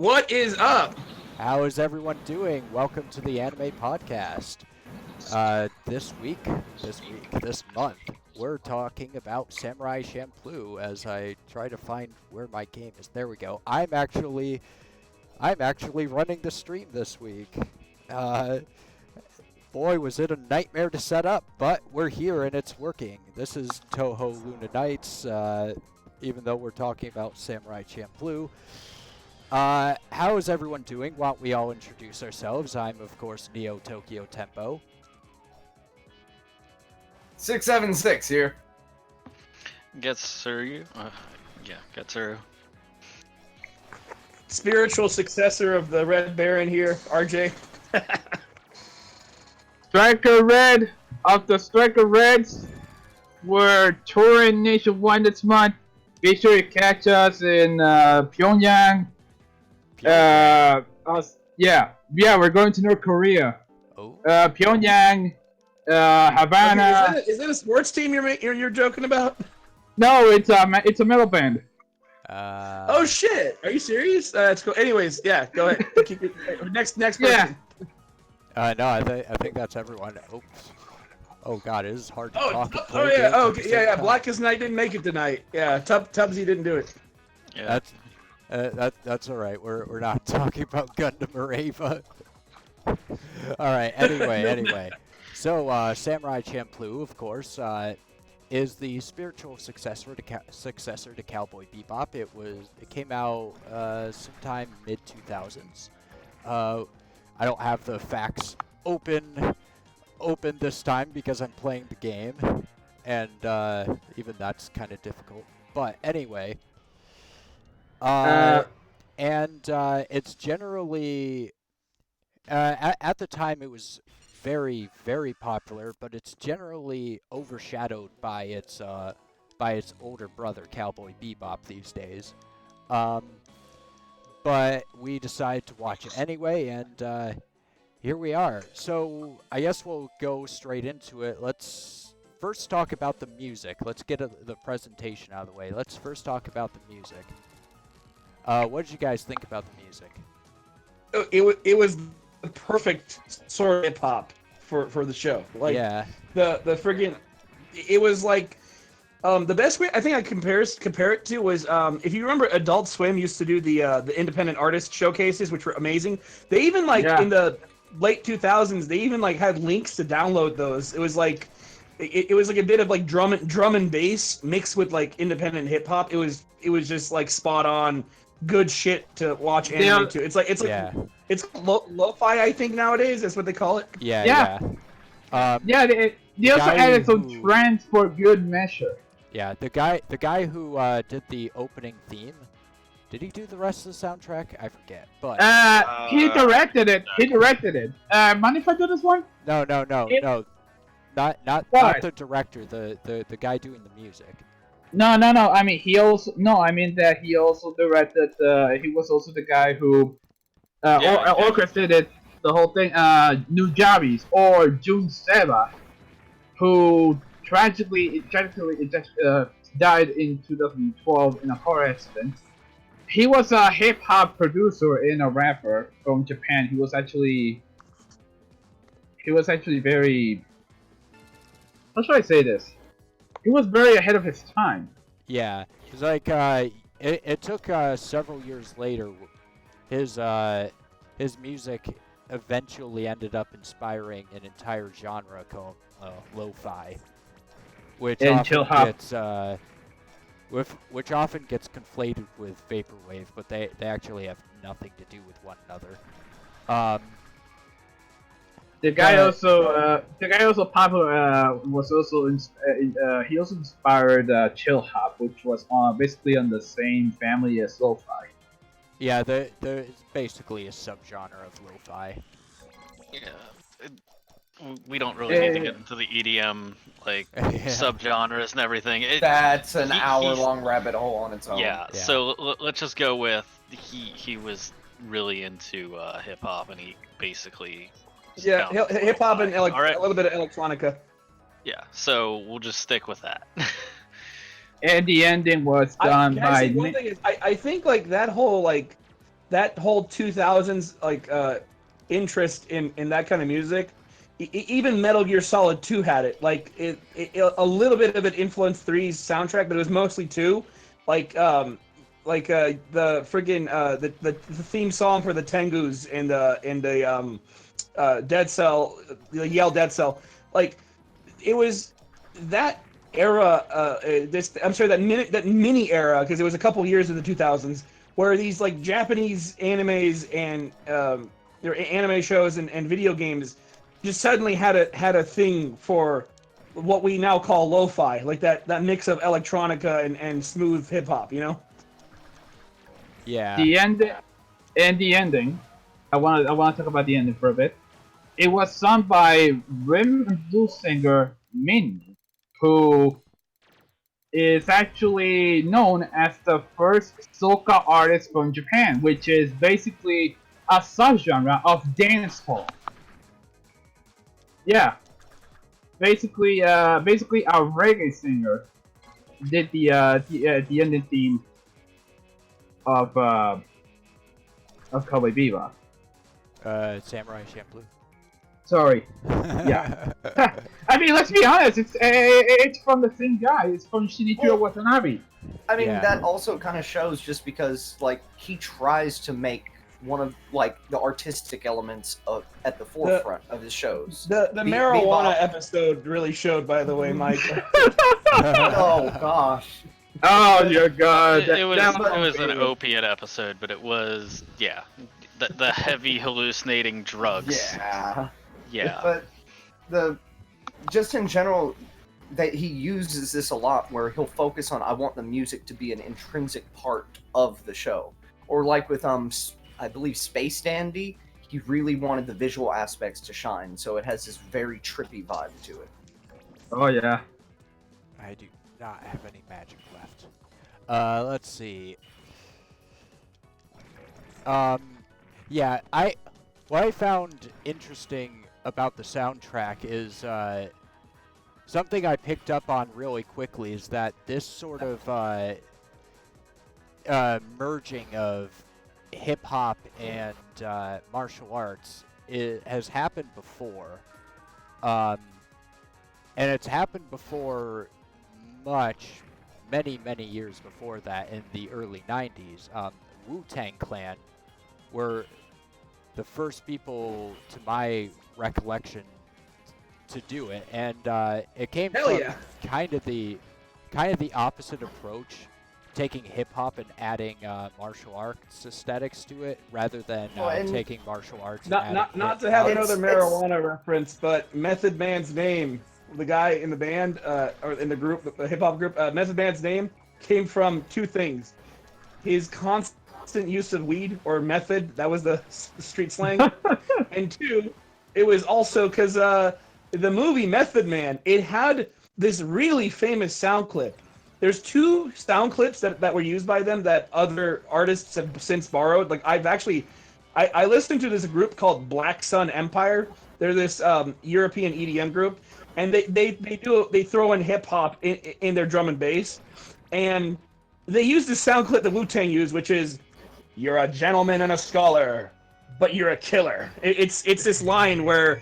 What is up? How is everyone doing? Welcome to the Anime Podcast. This month, we're talking about Samurai Champloo as I try to find where my game is. There we go. I'm actually running the stream this week. Boy, was it a nightmare to set up, but we're here and it's working. This is Touhou Luna Nights, even though we're talking about Samurai Champloo. How is everyone doing? Why don't we all introduce ourselves? I'm, of course, Neo Tokyo Tempo. 676 here. Getsuru. Getsuru. Spiritual successor of the Red Baron here, RJ. Striker Red of the Striker Reds. We're touring nationwide this month. Be sure to catch us in Pyongyang. We're going to North Korea. Oh. Pyongyang, Havana. Okay, is that a sports team you're joking about? No, it's a metal band. Oh shit! Are you serious? That's cool. Anyways, yeah, go ahead. Next person. Yeah. No, I think that's everyone. Oops. Oh god, it is hard to talk and play yeah. games Oh at the yeah, same yeah. time. Black as Night didn't make it tonight. Yeah, Tubbsy didn't do it. Yeah. That's all right. We're not talking about Gundam or Ava. All right. Anyway. So Samurai Champloo, of course, is the spiritual successor to Cowboy Bebop. It came out sometime mid 2000s. I don't have the facts open this time because I'm playing the game, and even that's kind of difficult. But anyway. It's generally at the time it was very, very popular, but it's generally overshadowed by its older brother Cowboy Bebop these days. But we decided to watch it anyway, and here we are. So I guess we'll go straight into it. Let's first talk about the music. Let's get the presentation out of the way. Let's first talk about the music. What did you guys think about the music? It was the perfect sort of hip hop for the show. Like the friggin' it was like the best way I think I compare it to was if you remember Adult Swim used to do the independent artist showcases, which were amazing. They even in the late 2000s they even had links to download those. It was like it was like a bit of like drum and bass mixed with like independent hip hop. It was just like spot on. Good shit to watch anime to. It's lo-fi, I think nowadays. That's what they call it. They also added some trends for good measure. Yeah, the guy who did the opening theme. Did he do the rest of the soundtrack? I forget. But he directed it. Mind if I do this one? No. Not the director. The guy doing the music. No. I mean, he also directed. He was also the guy who orchestrated the whole thing. Nujabes or Jun Seba, who tragically died in 2012 in a car accident. He was a hip hop producer and a rapper from Japan. He was actually very. How should I say this? He was very ahead of his time. Yeah, it's like it took several years later. His music eventually ended up inspiring an entire genre called lo-fi, which often gets conflated with vaporwave, but they actually have nothing to do with one another. The guy also he also inspired chill hop, which was basically on the same family as lo-fi. Yeah, it's basically a subgenre of lo-fi. Yeah. We don't really need to get into the EDM subgenres and everything. That's an hour-long rabbit hole on its own. Yeah. So let's just go with he was really into hip hop, and he basically. Yeah, hip hop and a little bit of electronica. Yeah, so we'll just stick with that. And the ending was done by. One thing is, I think like that whole like that whole 2000s like interest in that kind of music. Even Metal Gear Solid 2 had it. Like a little bit of it influenced 3's soundtrack, but it was mostly 2. Like the friggin' the theme song for the Tengus and the Dead Cell, the Yell Dead Cell. Like it was that era. That mini era, because it was a couple years in the 2000s where these like Japanese animes and their anime shows and video games just suddenly had a thing for what we now call lo-fi, like that mix of electronica and smooth hip hop, you know? Yeah. The ending. I want to talk about the ending for a bit. It was sung by rhythm and blues singer Min, who is actually known as the first soca artist from Japan, which is basically a subgenre of dancehall. Yeah, basically a reggae singer did the ending theme of Cowboy Bebop. Samurai Champloo. Sorry. Yeah. I mean, let's be honest. It's from the same guy. It's from Shinichiro Watanabe. I mean, Yeah. that also kind of shows just because, like, he tries to make one of, like, the artistic elements at the forefront of his shows. The marijuana episode really showed, by the way, Mike. Oh, gosh. Oh, your God. It was an opiate episode, but it was, yeah, the heavy hallucinating drugs. Yeah. Yeah. But just in general, that he uses this a lot where he'll focus on, I want the music to be an intrinsic part of the show. Or like with, I believe Space Dandy, he really wanted the visual aspects to shine, so it has this very trippy vibe to it. Oh, yeah. I do not have any magic left. Let's see. Yeah, what I found interesting about the soundtrack is something I picked up on really quickly is that this sort of merging of hip hop and martial arts has happened before, and it's happened before many years before that in the early 90s. Wu-Tang Clan were the first people, to my recollection, to do it, and it came Hell from yeah. kind of the opposite approach, taking hip hop and adding martial arts aesthetics to it, rather than taking martial arts. Not to have another marijuana reference, but Method Man's name, the guy in the band or in the group, the hip hop group, Method Man's name came from two things: his constant use of weed, or method, that was the street slang, and two, it was also because the movie Method Man, it had this really famous sound clip. There's two sound clips that were used by them that other artists have since borrowed. Like I listened to this group called Black Sun Empire. They're this European EDM group, and they throw in hip hop in their drum and bass, and they use the sound clip that Wu-Tang used, which is, "You're a gentleman and a scholar, but you're a killer." It's this line where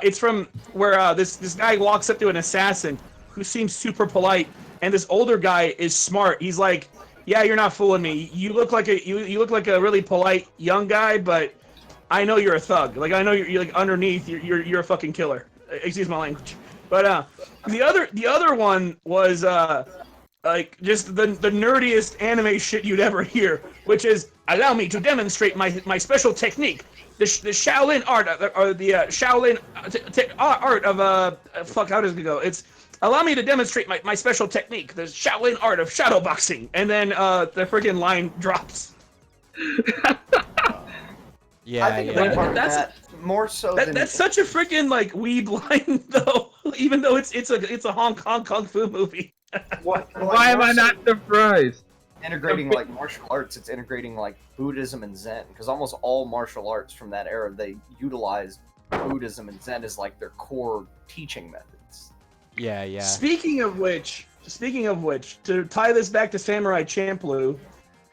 it's from where this guy walks up to an assassin who seems super polite, and this older guy is smart. He's like, "Yeah, you're not fooling me. You look like a really polite young guy, but I know you're a thug. Like, I know you're like underneath. You're a fucking killer." Excuse my language. But the other one was like just the nerdiest anime shit you'd ever hear, which is, "Allow me to demonstrate my special technique, the Shaolin art, or the Shaolin art of fuck, how does it go? It's, allow me to demonstrate my special technique, the Shaolin art of shadowboxing," and then the freaking line drops. Yeah, I think yeah. a big part of That's- that, more so than That's such a freaking like weeb line though, even though it's a Hong Kong kung fu movie. Why am I not surprised? integrating like martial arts. It's integrating like Buddhism and Zen, because almost all martial arts from that era, they utilize Buddhism and Zen as like their core teaching methods. Yeah, yeah. Speaking of which, to tie this back to Samurai Champloo,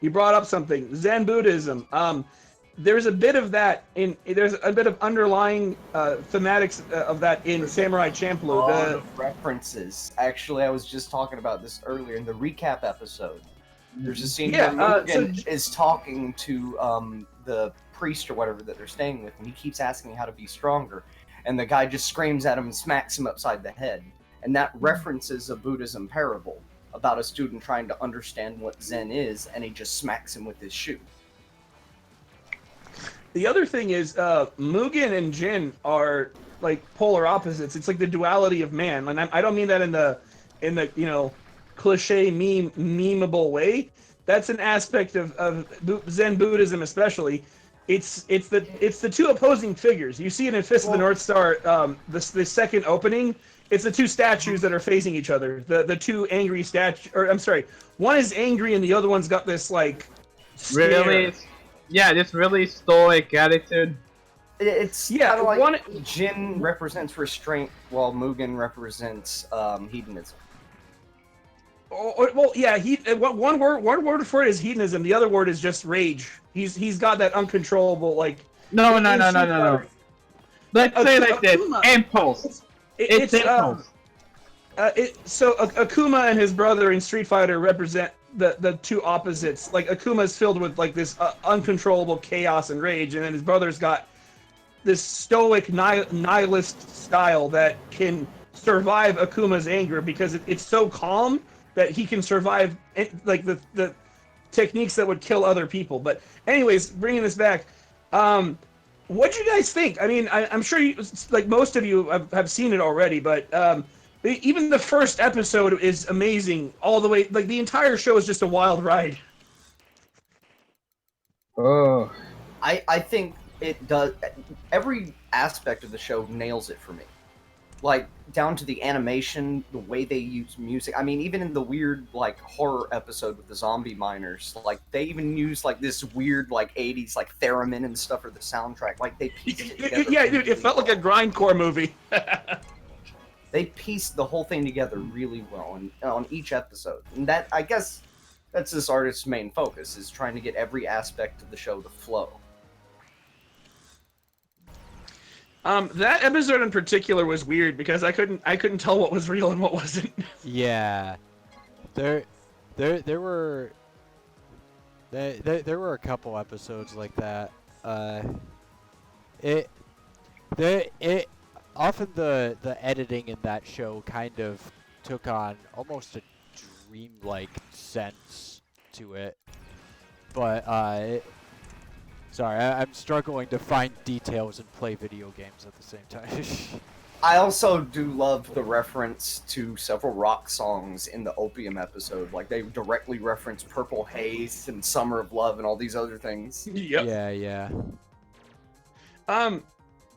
you brought up something. Zen Buddhism. There's a bit of that there's a bit of underlying thematics of that in Samurai Champloo. The references. Actually, I was just talking about this earlier in the recap episode. There's a scene where Mugen is talking to the priest or whatever that they're staying with, and he keeps asking how to be stronger, and the guy just screams at him and smacks him upside the head. And that references a Buddhism parable about a student trying to understand what Zen is, and he just smacks him with his shoe. The other thing is, Mugen and Jin are like polar opposites. It's like the duality of man, and I don't mean that in the cliche memeable way. That's an aspect of Zen Buddhism, especially. It's the two opposing figures. You see it in Fist of the North Star. The second opening. It's the two statues that are facing each other. The two angry statues. Or I'm sorry, one is angry and the other one's got this like stare. Really. Yeah, this really stoic attitude. It's kind of like Jin represents restraint while Mugen represents hedonism. Well, yeah, one word for it is hedonism. The other word is just rage. He's got that uncontrollable like. No. Let's say like this: impulse. It's impulse. So Akuma and his brother in Street Fighter represent the two opposites. Like Akuma is filled with like this uncontrollable chaos and rage, and then his brother's got this stoic nihilist style that can survive Akuma's anger because it's so calm that he can survive like the techniques that would kill other people. But anyways, bringing this back, what do you guys think? I mean, I'm sure you, like most of you have seen it already, but even the first episode is amazing all the way. Like the entire show is just a wild ride. Oh, I think it does. Every aspect of the show nails it for me. Like down to the animation, the way they use music. I mean, even in the weird like horror episode with the zombie miners, like they even use like this weird like 80s like theremin and stuff for the soundtrack. Like they pieced it together. Yeah, dude, it felt like a grindcore movie. They pieced the whole thing together really well on each episode, and that I guess that's this artist's main focus, is trying to get every aspect of the show to flow. That episode in particular was weird because I couldn't tell what was real and what wasn't. Yeah, there were a couple episodes like that. Often the editing in that show kind of took on almost a dreamlike sense to it, but sorry, I'm struggling to find details and play video games at the same time. I also do love the reference to several rock songs in the Opium episode. Like, they directly reference Purple Haze and Summer of Love and all these other things. Yep. Yeah.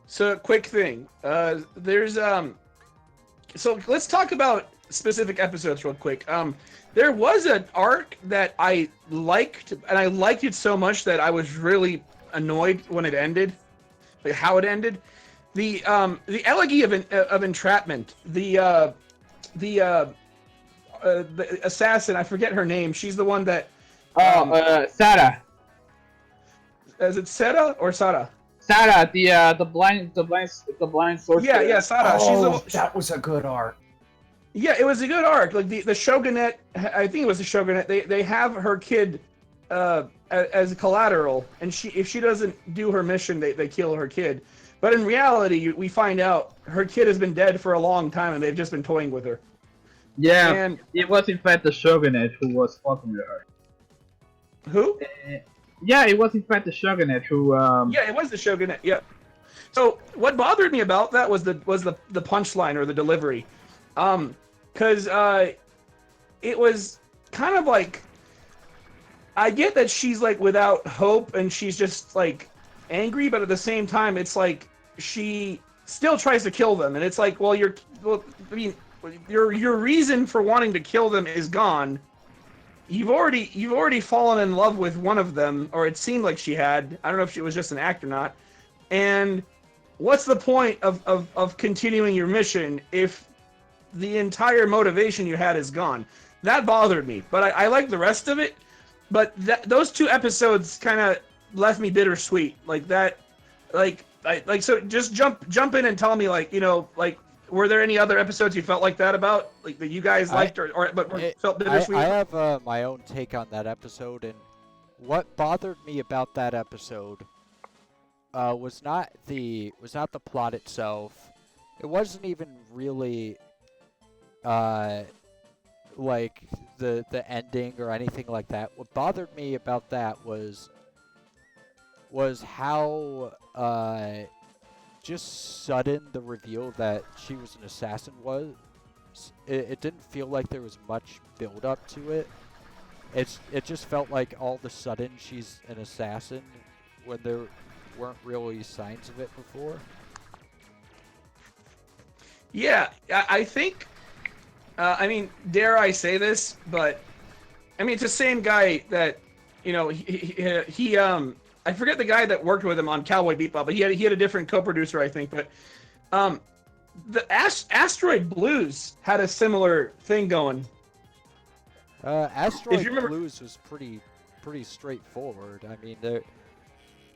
So, quick thing. There's, so let's talk about specific episodes real quick. There was an arc that I liked, and I liked it so much that I was really annoyed when it ended, like how it ended. The Elegy of Entrapment, the assassin, I forget her name. She's the one that. Sarah. Is it Sera or Sara? Sarah, the blind sorcerer. Yeah, Sara. Oh, that was a good arc. Yeah, it was a good arc. Like the Shogunate, I think it was the Shogunate. They have her kid as collateral, and if she doesn't do her mission, they kill her kid. But in reality, we find out her kid has been dead for a long time, and they've just been toying with her. Yeah, and it was in fact the Shogunate who was fucking with her. Who? Yeah, it was in fact the Shogunate who. Yeah, it was the Shogunate. Yeah. So what bothered me about that was the punchline or the delivery, because it was kind of like, I get that she's like without hope and she's just like angry, but at the same time, it's like she still tries to kill them, and it's like, well, your reason for wanting to kill them is gone. You've already fallen in love with one of them, or it seemed like she had. I don't know if she was just an act or not. And what's the point of continuing your mission if the entire motivation you had is gone? That bothered me, but I like the rest of it. those 2 episodes kind of left me bittersweet. Like that, so just jump in and tell me, like, you know, like, were there any other episodes you felt like that about, like, that you guys liked but felt bittersweet? I have my own take on that episode, and what bothered me about that episode was not the plot itself. It wasn't even really like the ending or anything like that. What bothered me about that was how just sudden the reveal that she was an assassin was. It didn't feel like there was much build up to it. It just felt like all of a sudden she's an assassin when there weren't really signs of it before. Yeah, I think. I mean, dare I say this, but I mean, it's the same guy that, you know, he I forget the guy that worked with him on Cowboy Bebop, but he had a different co-producer, I think. But the Asteroid Blues had a similar thing going. Asteroid Blues was pretty straightforward. I mean,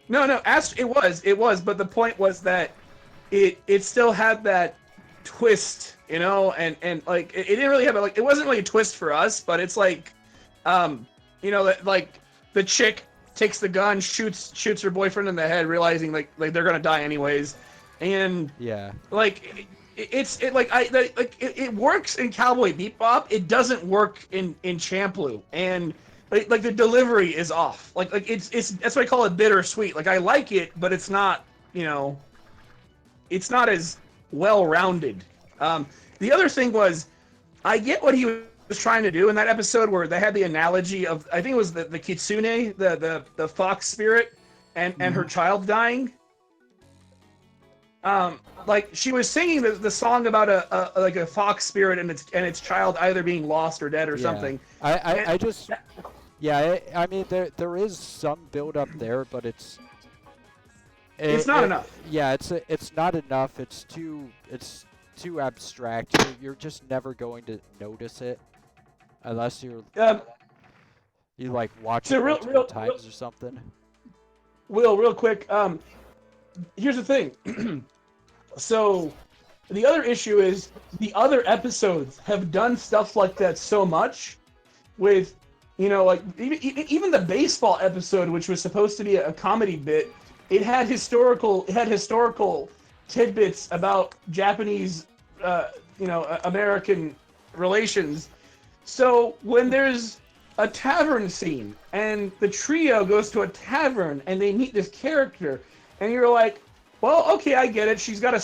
No, it was, but the point was that it still had that twist, you know, and like it didn't really have it wasn't really a twist for us, but it's like, you know, that like the chick takes the gun, shoots her boyfriend in the head, realizing like they're gonna die anyways, and yeah, like it works in Cowboy Bebop. It doesn't work in Champloo, and like the delivery is off. Like it's that's why I call it bittersweet. Like I like it, but it's not, you know, it's not as well-rounded. The other thing was, I get what he was trying to do in that episode where they had the analogy of, I think it was the kitsune, the fox spirit, and her child dying. Like she was singing the song about a fox spirit and its child either being lost or dead or something. I mean there is some build up there, but it's not enough. Yeah, it's not enough. It's too abstract. You're just never going to notice it unless you like watch it multiple times or something. Will, real quick, here's the thing. So the other issue is the other episodes have done stuff like that so much with, you know, like even the baseball episode, which was supposed to be a comedy bit, it had historical tidbits about Japanese, you know, American relations. So when there's a tavern scene and the trio goes to a tavern and they meet this character, and you're like, well, okay, I get it. She's got a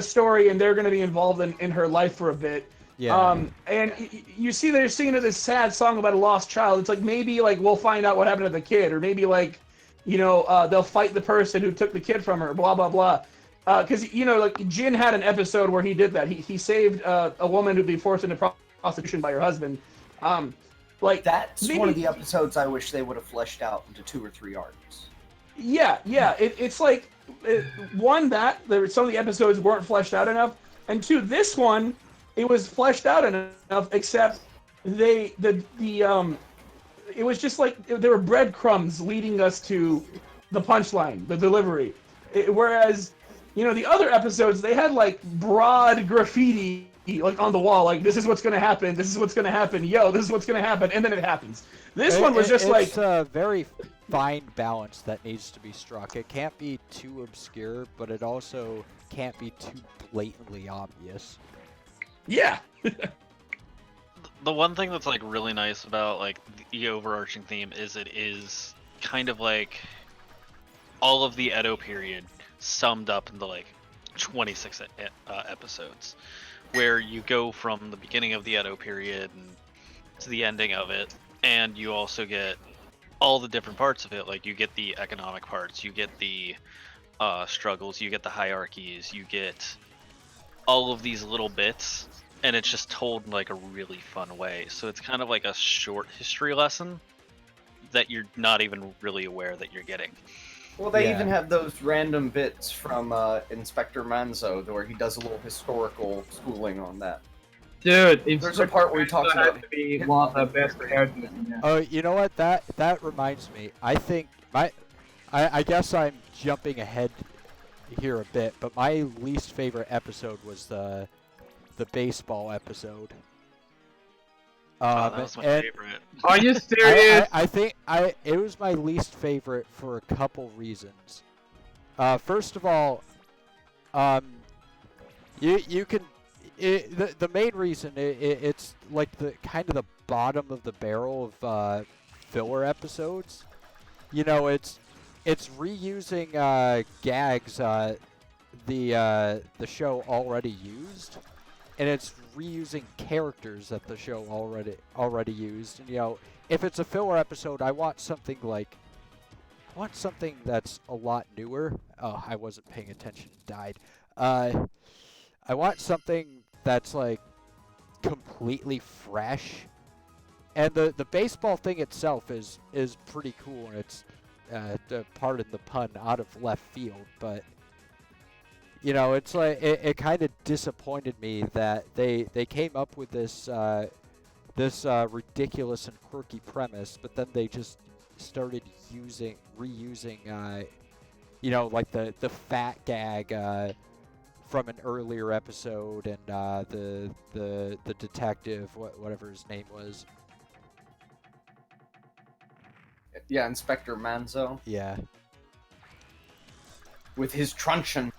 story, and they're going to be involved in her life for a bit. Yeah. And you see they're singing this sad song about a lost child. It's like maybe like we'll find out what happened to the kid, or maybe like, you know, they'll fight the person who took the kid from her. Blah blah blah. Because you know, like Jin had an episode where he did that. He saved a woman who'd be forced into prostitution by her husband. Like that's maybe, one of the episodes I wish they would have fleshed out into 2 or 3 arcs. Yeah. It's like. One, that some of the episodes weren't fleshed out enough, and 2, this one, it was fleshed out enough, except it was just like there were breadcrumbs leading us to the punchline, the delivery. Whereas, you know, the other episodes, they had like broad graffiti like on the wall, like this is what's gonna happen, this is what's gonna happen, yo, this is what's gonna happen, and then it happens. This one was just it's a very fine balance that needs to be struck. It can't be too obscure, but it also can't be too blatantly obvious. Yeah. The one thing that's like really nice about like the overarching theme is it is kind of like all of the Edo period summed up into like 26 episodes, where you go from the beginning of the Edo period and to the ending of it, and you also get all the different parts of it. Like you get the economic parts, you get the struggles, you get the hierarchies, you get all of these little bits, and it's just told in like a really fun way. So it's kind of like a short history lesson that you're not even really aware that you're getting. Well, they even have those random bits from Inspector Manzo where he does a little historical schooling on that. Dude, There's a part where he talks Inspector about to be one of the best characters in there. Oh, you know what? That reminds me. I think I guess I'm jumping ahead here a bit, but my least favorite episode was the baseball episode. That was my favorite. Are you serious? I think it was my least favorite for a couple reasons. First of all, you can the main reason it's like the kind of the bottom of the barrel of filler episodes. You know, it's reusing gags the show already used, and it's reusing characters that the show already used. And you know, if it's a filler episode, I want something that's a lot newer. Oh, I wasn't paying attention. Died. I want something that's like completely fresh. And the baseball thing itself is pretty cool, and it's pardon the pun, out of left field. But you know, it's like it kind of disappointed me that they came up with this ridiculous and quirky premise, but then they just started reusing you know, like the fat gag from an earlier episode, and the detective, whatever his name was. Yeah, Inspector Manzo. Yeah. With his truncheon.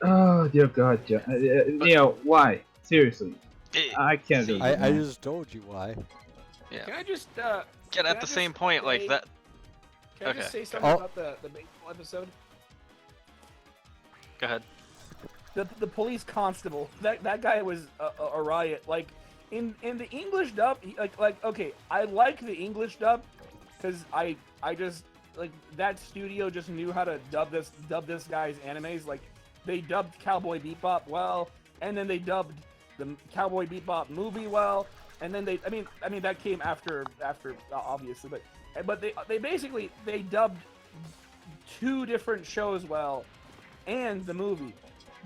Oh dear God, John. Why? Seriously, I can't do it. I just told you why. Yeah. Can I just Get at the same point, like that. Can I Okay. just say something about the baseball episode? Go ahead. The police constable, that guy was a riot. Like in the English dub, okay, I like the English dub because I just like that studio just knew how to dub this guy's animes. Like they dubbed Cowboy Bebop well, and then they dubbed the Cowboy Bebop movie well, and then I mean that came after obviously, but they basically dubbed 2 different shows well, and the movie.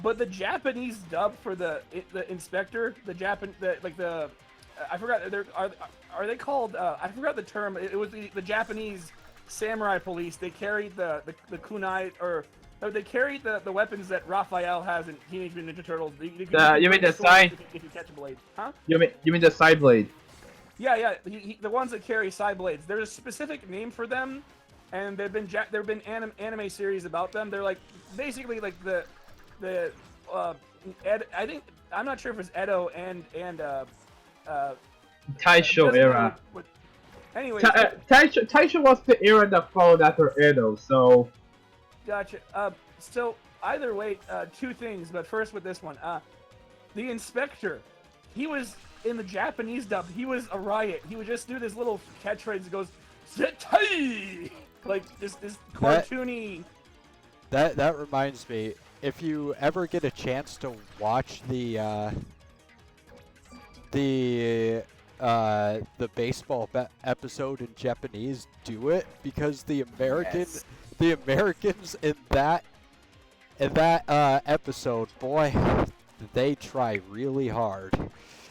But the Japanese dub for the inspector, I forgot, are they called? I forgot the term. It was the Japanese samurai police. They carried the kunai, or they carried the weapons that Raphael has in Teenage Mutant Ninja Turtles. You mean the side? If you catch a blade, huh? You mean the side blade? Yeah. The ones that carry side blades. There's a specific name for them, and there've been anime series about them. They're like basically like I think, I'm not sure if it's Edo and Taisho era. Anyway, Taisho was the era that followed after Edo, so. Gotcha. So either way, 2 things. But first with this one, the inspector, he was in the Japanese dub. He was a riot. He would just do this little catchphrase that goes "Zetai!" like this cartoony. That reminds me. If you ever get a chance to watch the baseball episode in Japanese, do it, because the Americans in that episode, boy, they try really hard.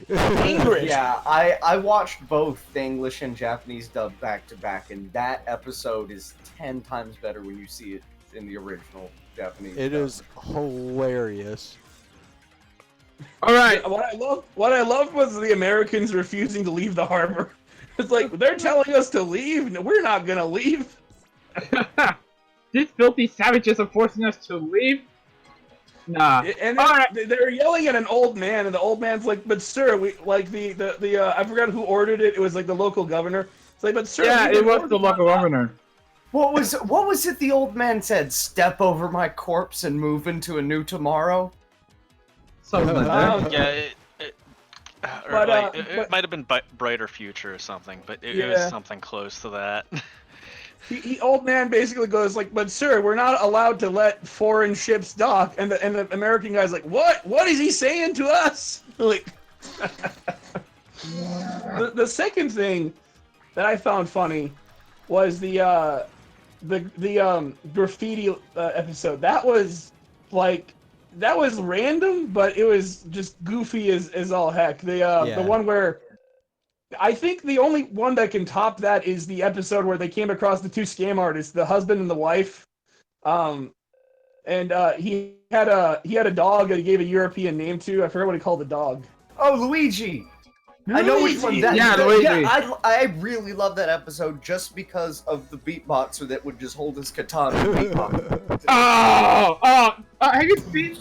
English. Yeah, I watched both the English and Japanese dub back to back, and that episode is 10 times better when you see it in the original Japanese. It is hilarious. All right. What I loved was the Americans refusing to leave the harbor. It's like they're telling us to leave. No, we're not gonna leave. These filthy savages are forcing us to leave. Nah. And All right. they're yelling at an old man, and the old man's like, "But sir, we like the I forgot who ordered it. It was like the local governor. It's like, but sir, Yeah, it was the local governor. What was it the old man said? Step over my corpse and move into a new tomorrow? Something like that. Yeah, it might have been Brighter Future or something, but it was something close to that. He old man basically goes like, "But sir, we're not allowed to let foreign ships dock." And the American guy's like, "What? What is he saying to us?" Like, the second thing that I found funny was the graffiti episode. That was like that was random, but it was just goofy as all heck. The one where I think the only one that can top that is the episode where they came across the two scam artists, the husband and the wife. He had a dog that he gave a European name to. I forget what he called the dog. Oh, Luigi. I know which one that is. Luigi. Yeah, I really love that episode just because of the beatboxer that would just hold his katana and beatbox. Have you seen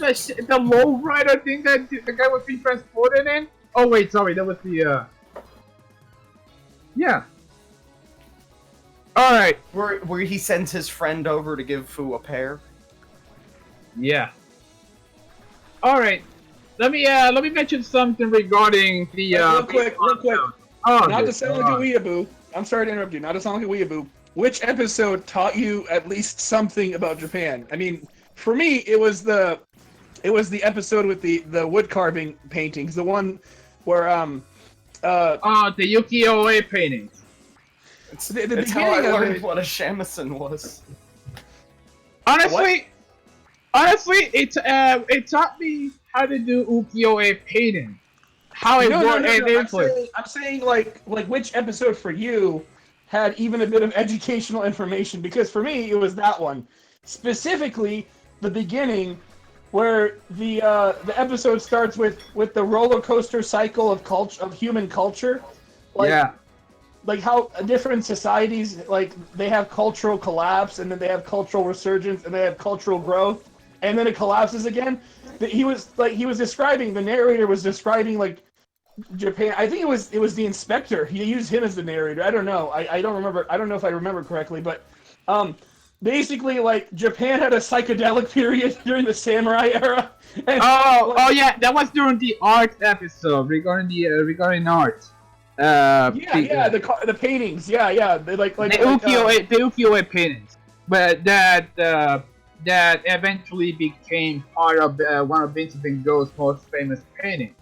the low rider thing that the guy was being transported in? Oh wait, sorry, that was the yeah. Alright. Where he sends his friend over to give Fu a pear. Yeah. Alright. Let me mention something regarding the real quick. Oh, not to sound like a weeaboo. I'm sorry to interrupt you. Not to sound like a weeaboo. Which episode taught you at least something about Japan? I mean, for me, it was the episode with the wood carving paintings. The one where the ukiyo-e paintings. It's how I learned what a shamisen was. Honestly, it taught me how to do ukiyo-e painting. How it worked and influence. I'm saying like which episode for you had even a bit of educational information, because for me it was that one. Specifically the beginning where the episode starts with the roller coaster cycle of human culture. Like how different societies, like they have cultural collapse and then they have cultural resurgence and they have cultural growth and then it collapses again. The narrator was describing like Japan. I think it was the inspector. He used him as the narrator. I don't know. I don't remember. I don't know if I remember correctly, but basically like Japan had a psychedelic period during the samurai era. And, yeah, that was during the art episode regarding art. The paintings. Yeah. They the ukiyo-e paintings, but that eventually became part of one of Vincent van Gogh's most famous paintings.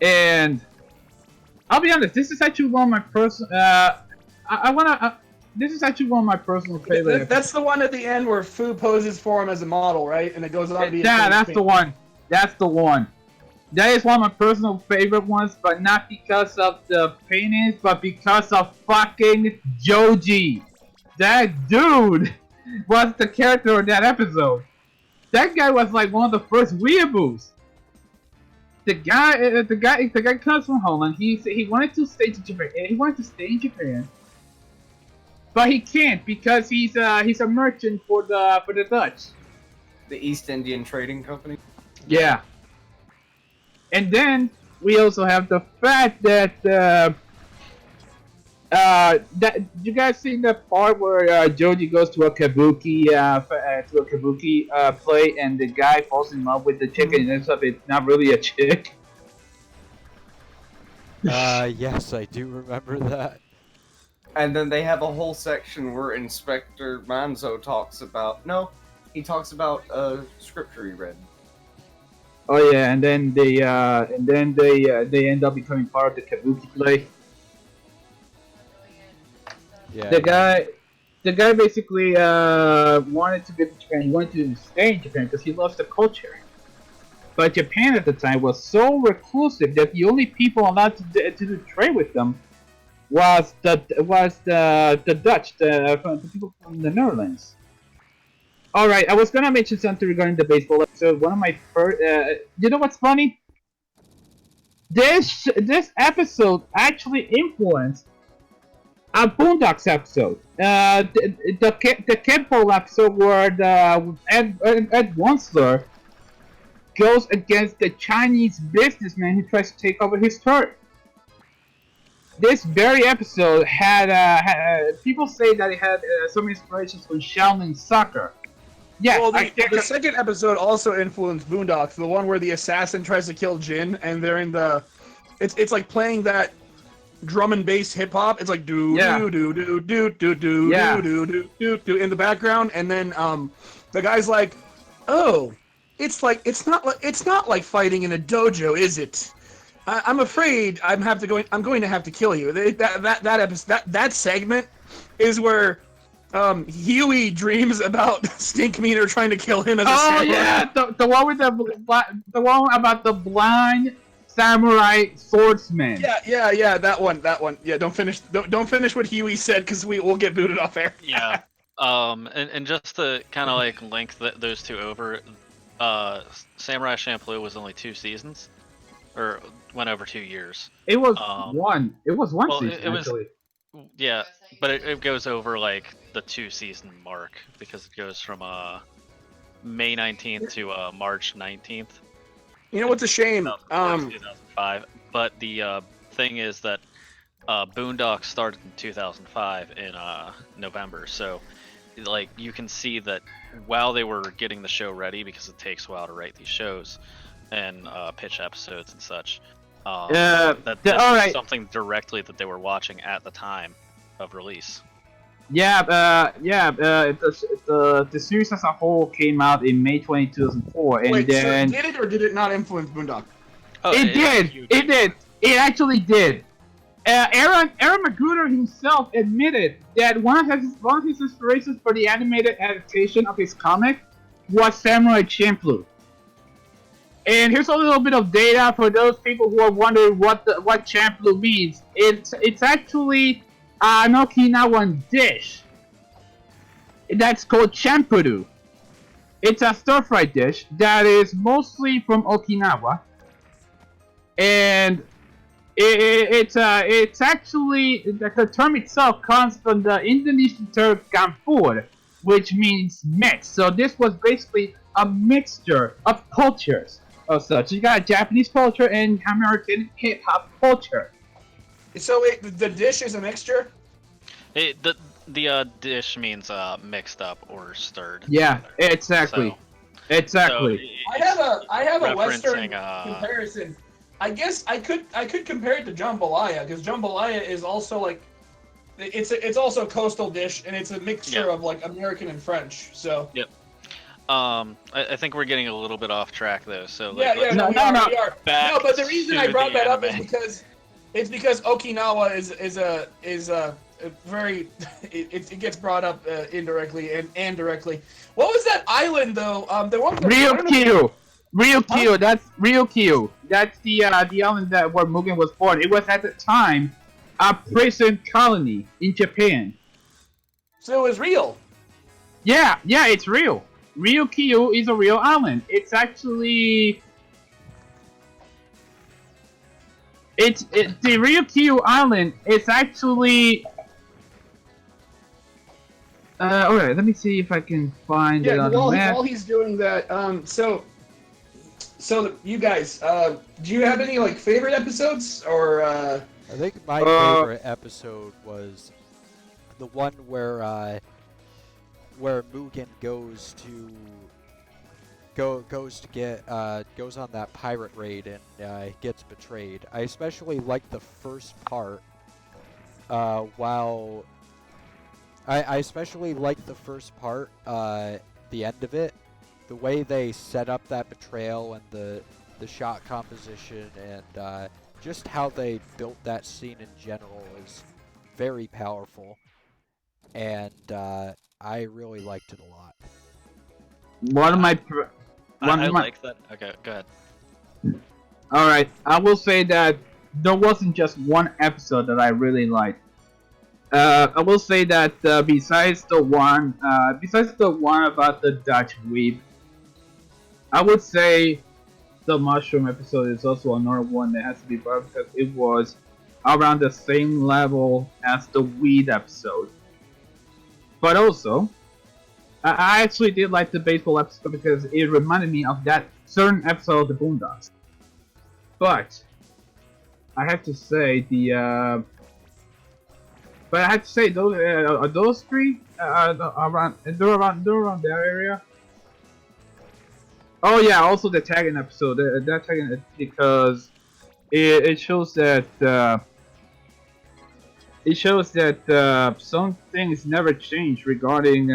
And I'll be honest, this is actually one of my personal. This is actually one of my personal favorites. That's the one at the end where Fu poses for him as a model, right? And it goes on to be. Yeah, that's the one. That's the one. That is one of my personal favorite ones, but not because of the paintings, but because of fucking Joji. That dude was the character of that episode. That guy was like one of the first weeaboos. The guy comes from Holland. He wanted to stay to Japan. He wanted to stay in Japan, but he can't because he's a merchant for the Dutch. The East Indian Trading Company. Yeah. And then we also have the fact that you guys seen that part where Joji goes to a kabuki play and the guy falls in love with the chick and ends up it's not really a chick. Yes, I do remember that. And then they have a whole section where Inspector Manzo talks about a scripture he read. Oh yeah, and then they end up becoming part of the kabuki play. Yeah. The guy basically wanted to get to Japan. He wanted to stay in Japan because he loves the culture. But Japan at the time was so reclusive that the only people allowed to do trade with them was the Dutch, the people from the Netherlands. All right, I was gonna mention something regarding the baseball episode. One of my first, you know what's funny? This episode actually influenced a Boondocks episode. The Kidball episode where Ed Wonsler goes against the Chinese businessman who tries to take over his turf. This very episode had people say that it had some inspirations from Shaolin Soccer. Yeah, well, the second episode also influenced Boondocks, the one where the assassin tries to kill Jin, and they're in the, it's like playing that drum and bass hip hop. It's like do do do do do do do do do do in the background, and then the guy's like, oh, it's not like fighting in a dojo, is it? I'm afraid I'm going to have to kill you. That episode, that segment is where Huey dreams about Stinkmeaner trying to kill him as a samurai. Yeah, the one with the one about the blind samurai swordsman. Yeah, that one. Yeah, don't finish what Huey said because we'll get booted off air. Yeah. And just to kind of like link those two over, Samurai Champloo was only 2 seasons, or went over 2 years. It was one. It was one season actually. Yeah, but it goes over like the 2-season mark because it goes from May 19th to March 19th. You know what's a shame? 2005. But the thing is that Boondocks started in 2005 in November, so like you can see that while they were getting the show ready, because it takes a while to write these shows and pitch episodes and such. That's something directly that they were watching at the time of release. The series as a whole came out in May 20, 2004, and Wait, then so did it or did it not influence Boondock? It did. It actually did. Aaron Magruder himself admitted that one of his inspirations for the animated adaptation of his comic was Samurai Champloo. And here's a little bit of data for those people who are wondering what Champloo means. It's actually an Okinawan dish that's called champuru. It's a stir-fry dish that is mostly from Okinawa, and it's actually the term itself comes from the Indonesian term campur, which means mix. So this was basically a mixture of cultures. Such. You got Japanese culture and American hip hop culture. So the dish is a mixture? The dish means mixed up or stirred. Yeah, exactly. So Exactly. I have a Western comparison. I guess I could compare it to jambalaya because jambalaya is also like it's also a coastal dish and it's a mixture of like American and French. So yep. I think we're getting a little bit off track though. So we are. No, but the reason I brought that up is because Okinawa is a very it gets brought up indirectly and directly. What was that island though? The one Ryukyu. Ryukyu. That's Ryukyu. That's the island where Mugen was born. It was at the time a prison colony in Japan. So it was real. Yeah, it's real. Ryukyu is a real island. It's actually the Ryukyu island is actually alright, let me see if I can find it on the map. While he's doing that, so you guys, do you have any like favorite episodes or I think my favorite episode was the one where Mugen goes on that pirate raid and gets betrayed. I especially like the first part. I especially like the first part. The end of it, the way they set up that betrayal and the shot composition and just how they built that scene in general is very powerful, and I really liked it a lot. I like that. Okay, go ahead. Alright, I will say that there wasn't just one episode that I really liked. I will say that besides the one about the Dutch weeb, I would say the mushroom episode is also another one that has to be brought up because it was around the same level as the weed episode. But also, I actually did like the baseball episode because it reminded me of that certain episode of the Boondocks. But I have to say those three around that area. Oh yeah, also the Tekken episode. That Tekken because it shows that some things never change regarding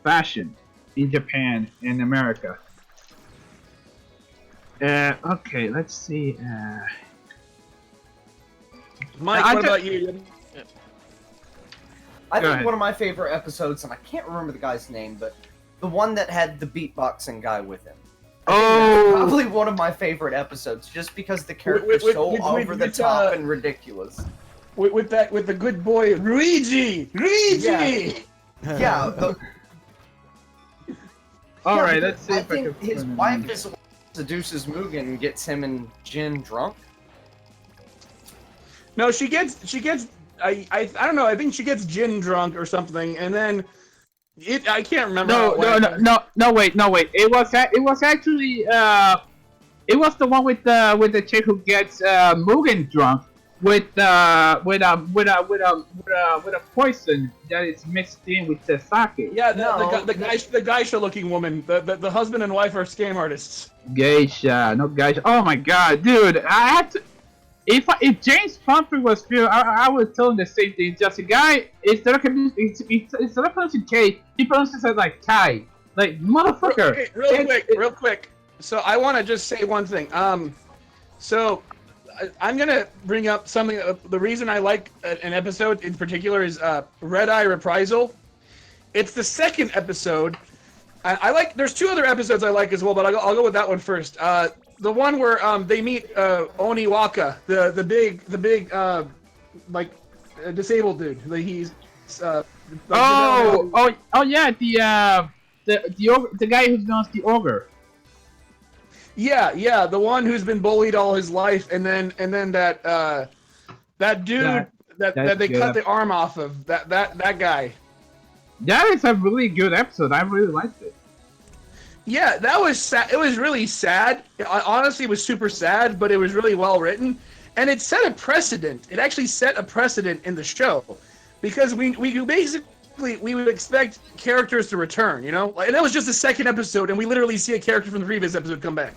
fashion in Japan and America. Okay, let's see. Mike, what about you? I think one of my favorite episodes, and I can't remember the guy's name, but the one that had the beatboxing guy with him. Probably one of my favorite episodes, just because the character's so over the top and ridiculous. With the good boy Luigi. Yeah. All right, let's see. I think his wife is the one who seduces Mugen and gets him and Jin drunk. No, she gets. I don't know. I think she gets Jin drunk or something, and then I can't remember. No. Wait. It was actually it was the one with the chick who gets Mugen drunk with a poison that is mixed in with the sake. Yeah, the geisha-looking woman. The husband and wife are scam artists. Geisha, no geisha. Oh my god, dude! I had to. If James Pumphrey was here, I would tell him the same thing. Just a guy, instead of pronouncing K, he pronounces it like Kai. Like, motherfucker. Real quick. So I want to just say one thing. So I'm gonna bring up something. The reason I like an episode in particular is Red Eye Reprisal. It's the second episode. I like. There's two other episodes I like as well, but I'll go with that one first. The one where they meet Oniwaka, the big disabled dude. He's yeah, the guy who's known as the ogre. Yeah, the one who's been bullied all his life, and then that dude that they cut the arm off of, that guy. That is a really good episode. I really liked it. Yeah, that was sad. It was really sad. Honestly, it was super sad, but it was really well written, and it set a precedent. It actually set a precedent in the show, because we basically would expect characters to return, you know, and that was just the second episode, and we literally see a character from the previous episode come back.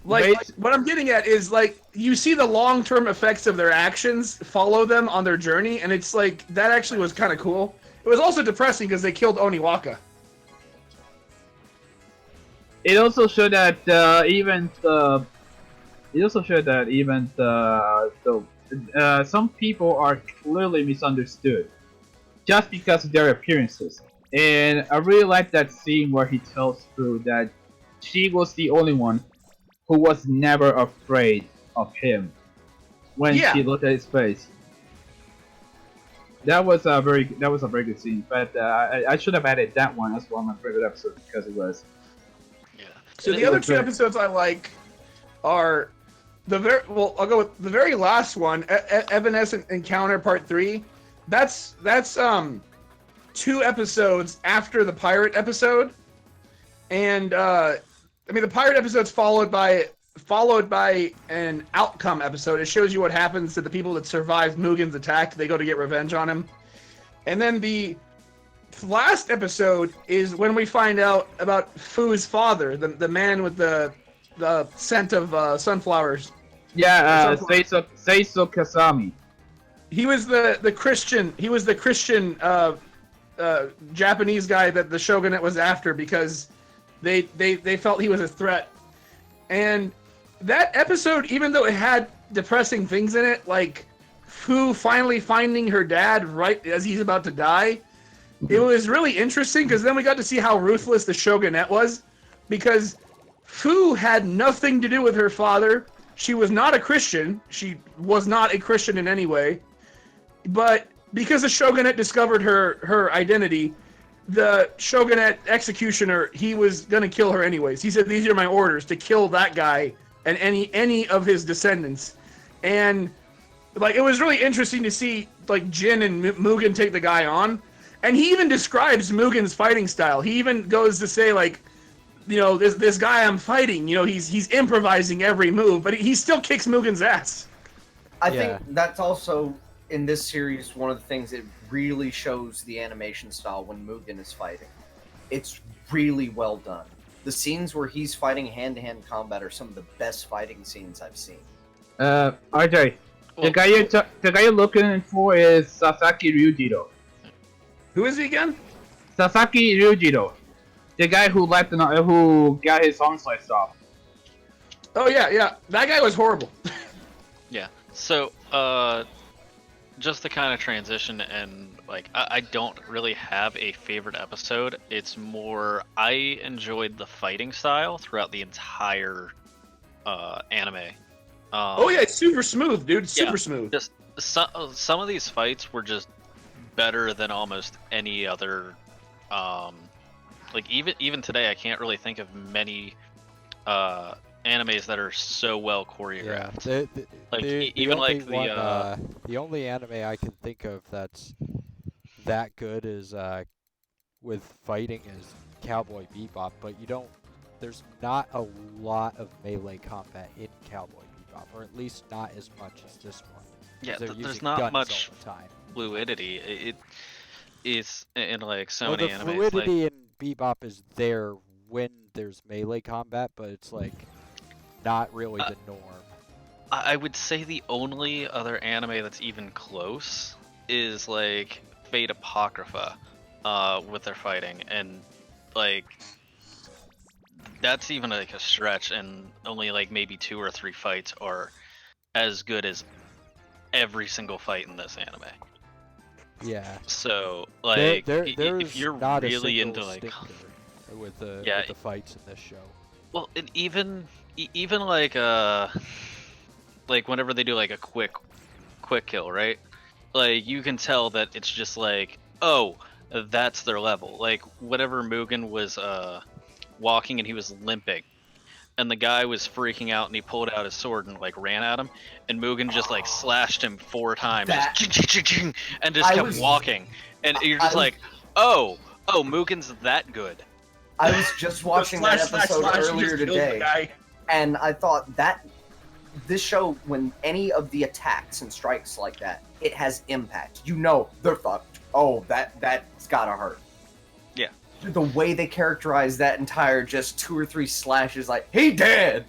Like what I'm getting at is, like, you see the long-term effects of their actions follow them on their journey, and it's like that actually was kind of cool. It was also depressing because they killed Oniwaka. It also showed that some people are clearly misunderstood just because of their appearances. And I really like that scene where he tells Fu that she was the only one who was never afraid of him when she looked at his face. That was a very good scene, but I should have added that one as one of my favorite episodes because it was. Yeah. So the other two episodes I like are I'll go with the very last one, Evanescent Encounter Part 3. That's 2 episodes after the pirate episode, and the pirate episode's followed by an outcome episode. It shows you what happens to the people that survive Mugen's attack. They go to get revenge on him. And then the last episode is when we find out about Fu's father, the man with the scent of sunflowers. Yeah, Seiso Kasami. He was the Christian. He was the Christian Japanese guy that the shogunate was after because they felt he was a threat. And that episode, even though it had depressing things in it, like Fu finally finding her dad right as he's about to die, it was really interesting because then we got to see how ruthless the shogunate was, because Fu had nothing to do with her father. She was not a Christian. She was not a Christian in any way. But because the shogunate discovered her identity, the shogunate executioner, he was going to kill her anyways. He said, these are my orders, to kill that guy and any of his descendants. And like, it was really interesting to see like Jin and Mugen take the guy on. And he even describes Mugen's fighting style. He even goes to say, like, you know, this guy I'm fighting, you know, he's improvising every move, but he still kicks Mugen's ass. I think that's also, in this series, one of the things that really shows the animation style when Mugen is fighting. It's really well done. The scenes where he's fighting hand-to-hand combat are some of the best fighting scenes I've seen. RJ, the guy you're looking for is Sasaki Ryujiro. Who is he again? Sasaki Ryujiro, the guy who who got his arm sliced off. Oh yeah, that guy was horrible. Yeah. So just to kind of transition and like I don't really have a favorite episode. It's more I enjoyed the fighting style throughout the entire anime. Oh yeah, it's super smooth, dude. Super smooth. Just some of these fights were just better than almost any other. Like even today, I can't really think of many animes that are so well choreographed. The only anime I can think of that's that good is with fighting is Cowboy Bebop, but there's not a lot of melee combat in Cowboy Bebop, or at least not as much as this one. Yeah, there's not not much fluidity. It is in like so many animes. The fluidity in Bebop is there when there's melee combat, but it's like not really the norm. I would say the only other anime that's even close is like Fate Apocrypha, with their fighting, and like that's even like a stretch, and only like maybe 2 or 3 fights are as good as every single fight in this anime. Yeah. So like, if you're not really into like with the fights in this show. Well, and even like whenever they do like a quick kill, right? Like you can tell that it's just like, oh, that's their level. Like whenever Mugen was walking and he was limping, and the guy was freaking out and he pulled out his sword and like ran at him, and Mugen just like slashed him 4 times and just kept walking, and you're just like, oh, Mugen's that good. I was just watching that episode earlier today, and I thought that this show, when any of the attacks and strikes like that, it has impact. You know they're fucked. Oh, that's gotta hurt. Yeah. The way they characterize that entire just 2 or 3 slashes, like, he dead!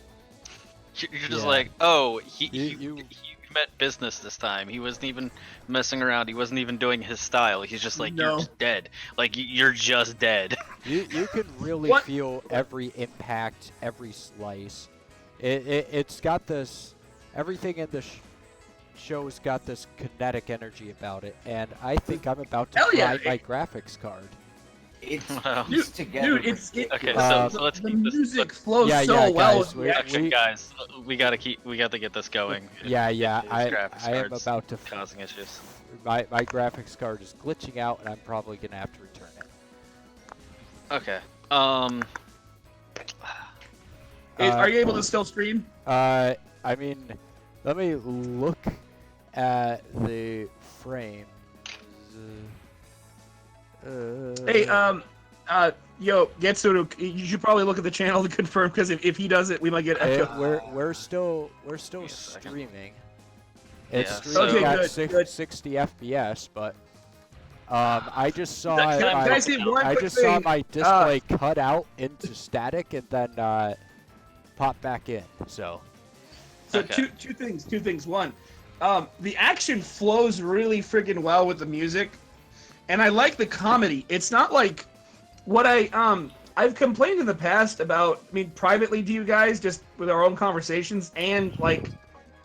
You're just like, oh, he meant business this time. He wasn't even messing around. He wasn't even doing his style. He's just like, you're just dead. Like, you're just dead. You can really feel every impact, every slice. It's got this, everything in the show's got this kinetic energy about it, and I think I'm about to try my graphics card. It's together. Dude, okay. So let's the keep this. Music flows so well. Guys, we got to get this going. I am about to causing issues. My graphics card is glitching out, and I'm probably gonna have to return it. Okay. Are you able to still stream? I mean, let me look at the frames. Hey, yo, Getsuru, you should probably look at the channel to confirm, because if he does it, we might get echo. We're still streaming. It's streaming at 60 FPS, but I just saw saw my display cut out into static and then pop back in. So two things. One, the action flows really freaking well with the music. And I like the comedy. It's not like what I've complained in the past about, I mean, privately to you guys, just with our own conversations and like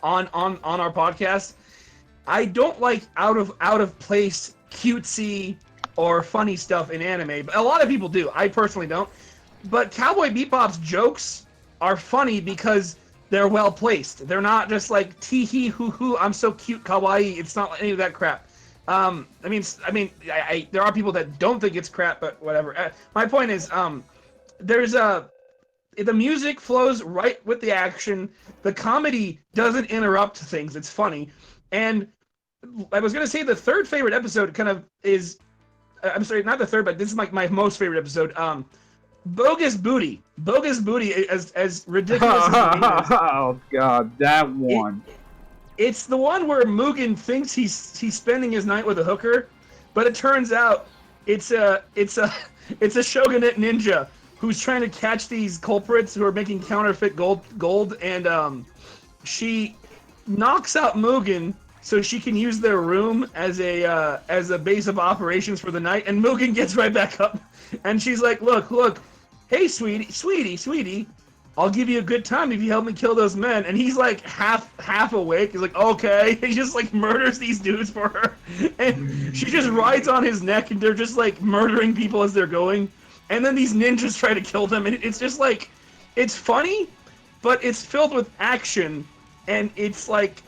on our podcast. I don't like out of place cutesy or funny stuff in anime, but a lot of people do. I personally don't. But Cowboy Bebop's jokes are funny because they're well placed. They're not just like tee hee hoo hoo, I'm so cute kawaii. It's not any of that crap. I mean, there are people that don't think it's crap, but whatever. My point is, the music flows right with the action. The comedy doesn't interrupt things. It's funny. And I was going to say the third favorite episode kind of is, I'm sorry, not the third, but this is my most favorite episode. Bogus Booty. Bogus Booty, as ridiculous as the name is. Oh, God, that one. It's the one where Mugen thinks he's spending his night with a hooker, but it turns out it's a shogunate ninja who's trying to catch these culprits who are making counterfeit gold, and she knocks out Mugen so she can use their room as a base of operations for the night, and Mugen gets right back up, and she's like, look, hey sweetie, I'll give you a good time if you help me kill those men. And he's like half awake. He's like, okay. He just like murders these dudes for her. And she just rides on his neck and they're just like murdering people as they're going. And then these ninjas try to kill them. And it's just like, it's funny, but it's filled with action. And it's like,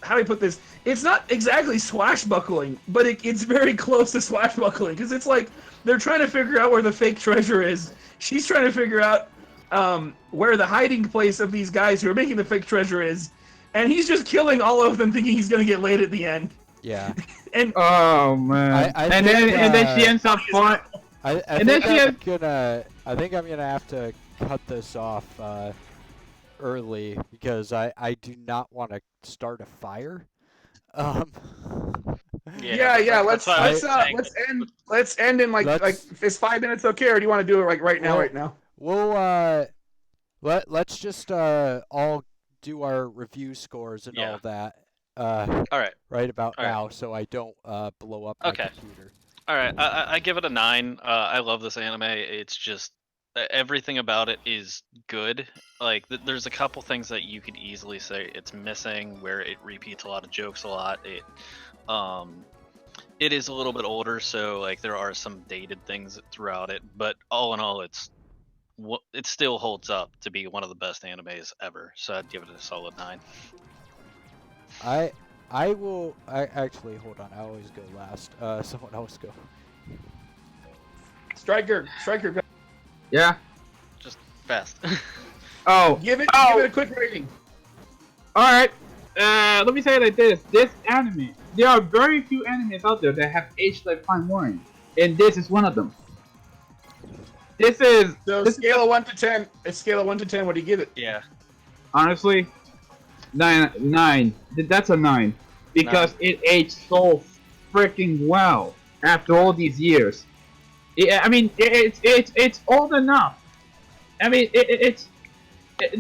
how do I put this? It's not exactly swashbuckling, but it's very close to swashbuckling. Because it's like, they're trying to figure out where the fake treasure is. She's trying to figure out where the hiding place of these guys who are making the fake treasure is, and he's just killing all of them, thinking he's gonna get laid at the end. Yeah. And oh man. And then she ends up fun. I think I'm gonna have to cut this off early because I do not want to start a fire. Yeah. Let's end in like is 5 minutes okay, or do you want to do it like right now? We'll let's just all do our review scores and all that. All right. Right about now, so I don't blow up my computer. All right. I give it a 9. I love this anime. It's just everything about it is good. Like there's a couple things that you could easily say it's missing, where it repeats a lot of jokes a lot. It is a little bit older, so like there are some dated things throughout it, but all in all, it still holds up to be one of the best animes ever. So I'd give it a solid 9. I actually hold on. I always go last. Someone else go. Striker. Go. Yeah. Just fast. Give it a quick rating. All right. Let me say it like this. This anime, there are very few animes out there that have aged like fine wine, and this is one of them. Scale of 1 to 10. A scale of 1 to 10. What do you give it? Yeah. Honestly, 9. That's a 9 because it aged so freaking well after all these years. It's old enough. I mean,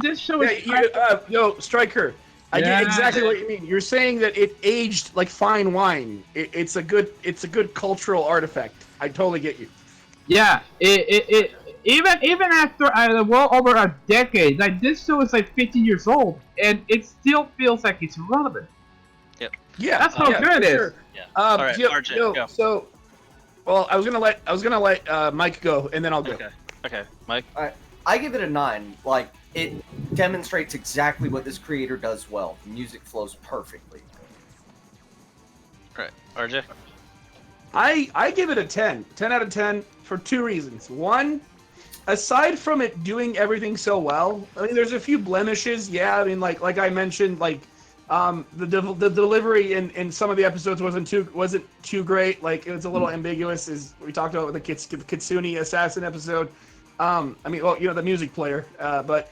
this show is. Striker. I get exactly what you mean. You're saying that it aged like fine wine. It's a good cultural artifact. I totally get you. Yeah, even after well over a decade, like this show is like 15 years old, and it still feels like it's relevant. Yep. Yeah, that's how good it is. Sure. Yeah. All right, RJ, go. So, well, I was gonna let Mike go, and then I'll go. Okay, Mike. All right. I give it a 9. Like, it demonstrates exactly what this creator does well. The music flows perfectly. All right, RJ. I give it a 10. 10 out of 10 for 2 reasons. One, aside from it doing everything so well, I mean, there's a few blemishes. Yeah, I mean, like I mentioned, like the delivery in some of the episodes wasn't too great. Like it was a little ambiguous, as we talked about with the Kitsune assassin episode. The music player. But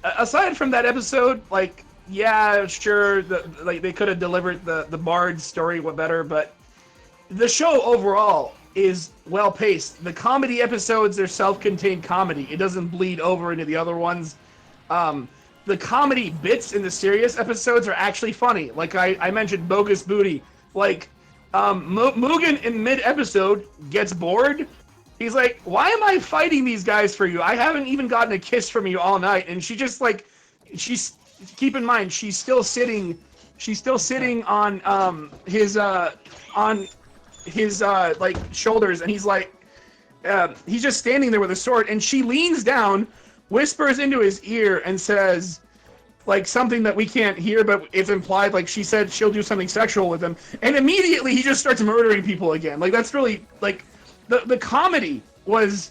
aside from that episode, like, yeah, sure, they could have delivered the Bard's story better, but the show overall is well paced. The comedy episodes are self-contained comedy. It doesn't bleed over into the other ones. The comedy bits in the serious episodes are actually funny. Like I mentioned, Bogus Booty. Like Mugen in mid-episode gets bored. He's like, why am I fighting these guys for you? I haven't even gotten a kiss from you all night. And she just like, keep in mind, she's still sitting on his like shoulders, and he's like, he's just standing there with a sword, and she leans down, whispers into his ear, and says, like, something that we can't hear, but it's implied, like, she said she'll do something sexual with him, and immediately he just starts murdering people again. Like, that's really, like, the comedy was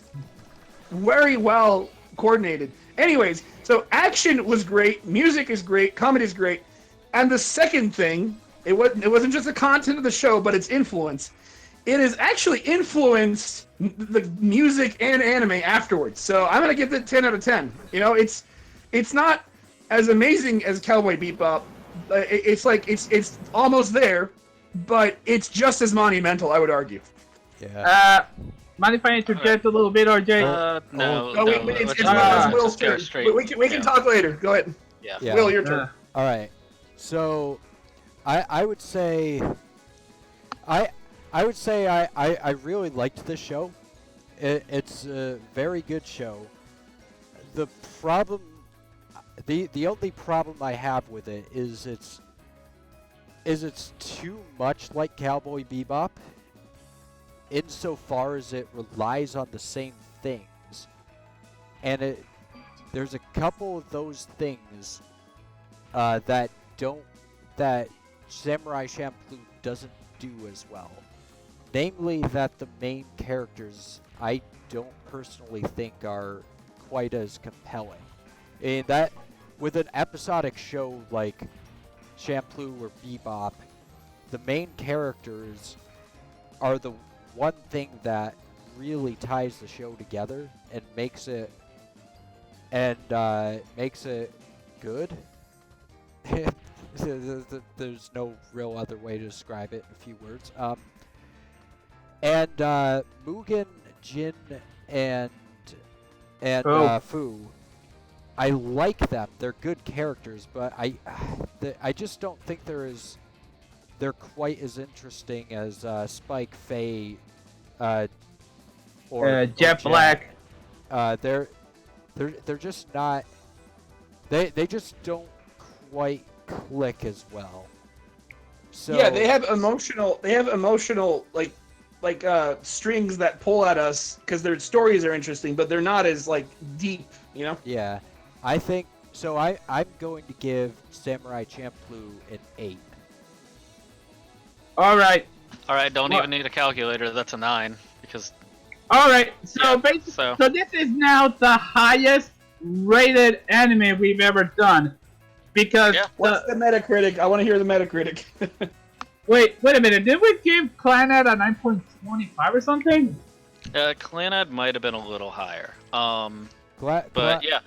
very well coordinated. Anyways, so action was great, music is great, comedy is great, and the second thing, it wasn't just the content of the show, but its influence. It has actually influenced the music and anime afterwards. So I'm gonna give it 10 out of 10. You know, it's not as amazing as Cowboy Bebop. It's almost there, but it's just as monumental, I would argue. Yeah. Mind if I interject a little bit, RJ? No. It's Will's turn. We can talk later. Go ahead. Yeah. Will, your turn. All right. So, I would say, I really liked this show. It's a very good show. the problem, the only problem I have with it is it's too much like Cowboy Bebop, insofar as it relies on the same things, and there's a couple of those things that Samurai Champloo doesn't do as well. Namely, that the main characters I don't personally think are quite as compelling. And that, with an episodic show like Champloo or Bebop, the main characters are the one thing that really ties the show together and makes it good. There's no real other way to describe it in a few words. And Mugen, Jin, and Fu, I like them. They're good characters, but I just don't think they're quite as interesting as Spike, Faye, or Jet Black. They're just not. They just don't quite click as well. So yeah, they have emotional like strings that pull at us because their stories are interesting, but they're not as like deep, you know? Yeah, I think so. I'm going to give Samurai Champloo an 8. All right. Don't even need a calculator. That's a 9 because. All right. So Yeah, basically, so- so this is now the highest rated anime we've ever done, because Yeah. What's the Metacritic? I want to hear the Metacritic. wait a minute. Did we give Clannad a 9.25 or something? Clannad might have been a little higher. But But yeah,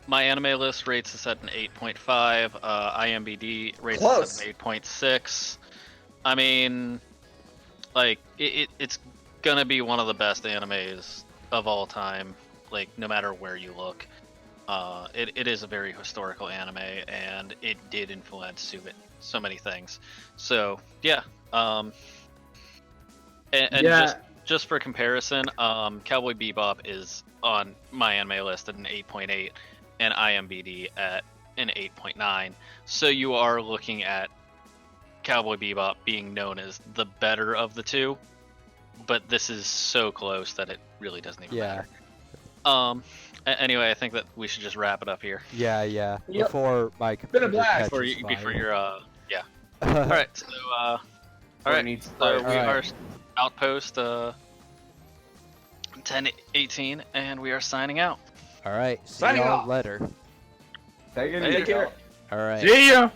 my anime list rates this at an 8.5. IMBD rates this at an 8.6. I mean, like it's gonna be one of the best animes of all time. Like no matter where you look, it is a very historical anime, and it did influence so many things. So yeah, and Yeah. just for comparison, Cowboy Bebop is on my anime list at an 8.8 and IMBD at an 8.9. So you are looking at Cowboy Bebop being known as the better of the two, but this is so close that it really doesn't even matter. Anyway, I think that we should just wrap it up here. Yeah. Yep. Before my Been a computer blast. Before catches fire. your yeah. All right, so all right, so we are Outpost 1018, and we are signing out. All right. See Signing y'all off. later. Take it Later. easy. Take care. All right. See ya.